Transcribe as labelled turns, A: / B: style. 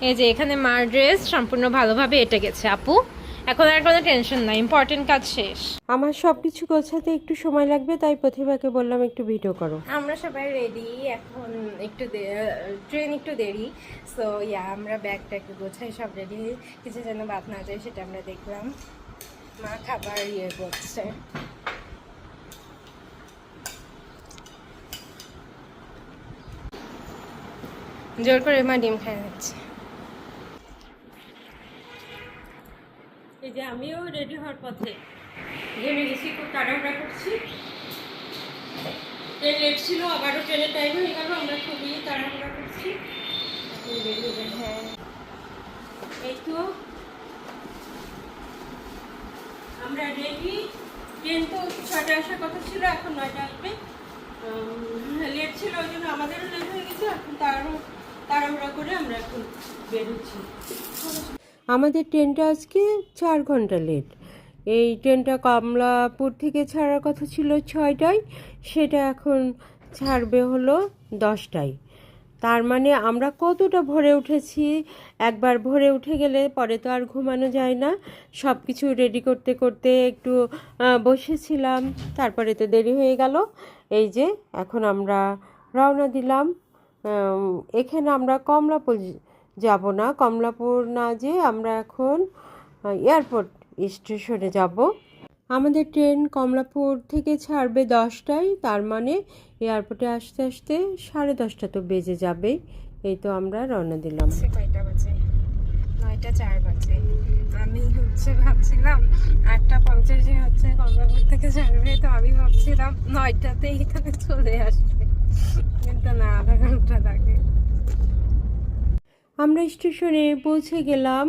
A: এই যে এখানে মার ড্রেস সম্পূর্ণ ভালোভাবে এঁটে গেছে আপু। এখন আর কোনো টেনশন নাই, ইম্পর্টেন্ট কাজ শেষ।
B: আমার সব কিছু গোছাতে একটু সময় লাগবে, তাই প্রতিভাকে বললাম একটু ভিডিও করো।
A: আমরা সবাই রেডি, এখন একটু ট্রেন একটু দেরি, সো আমরা ব্যাগটা একটু গোছাই, সব রেডি, কিছু যেন বাদ না যায় সেটা আমরা দেখলাম। মা খাবার করছে। জোর করে মা ডিম খাই নিচ্ছে।
B: এই যে আমিও রেডি হওয়ার পথে ঘেমে গেছি, খুব তাড়াহুড়া করছি। ট্রেন লেট ছিল, আবারও ট্রেনের টাইম হয়ে গেল, আমরা খুবই তাড়াহুড়া করছি।
A: হ্যাঁ,
B: এই তো আমরা রেডি। ট্রেন তো 6টায় আসার কথা ছিল, এখন 9টায় আসবে। লেট ছিল, ওই জন্য আমাদেরও লেট হয়ে গেছে। এখন তাড়াহুড়া করে আমরা এখন বের হচ্ছি। আমাদের ট্রেনটা আজকে 4 ঘন্টা লেট। এই ট্রেনটা কমলাপুর থেকে ছাড়ার কথা ছিল 6টায়, সেটা এখন ছাড়বে হলো 10টায়। তার মানে আমরা কতটা ভোরে উঠেছি। একবার ভোরে উঠে গেলে পরে তো আর ঘুমানো যায় না। সব কিছু রেডি করতে করতে একটু বসেছিলাম, তারপরে তো দেরি হয়ে গেল। এই যে এখন আমরা রওনা দিলাম। এখানে আমরা কমলাপুর যাব না, কমলাপুর না যেয়ে আমরা এখন এয়ারপোর্ট স্টেশনে যাব। আমাদের ট্রেন কমলাপুর থেকে ছাড়বে 10টায়, তার মানে এয়ারপোর্টে আসতে আসতে 10:30 তো বেজে যাবে। এই তো আমরা রওনা দিলাম।
A: কয়টা বাজে? 9টা 4 বাজে। আমি ভাবছিলাম 8টা 50-এ কমলাপুর থেকে ছাড়বে, তো আমি ভাবছিলাম 9টাতে এখানে চলে আসবে, কিন্তু না, আধা ঘন্টা লাগে।
B: আমরা স্টেশনে পৌঁছে গেলাম।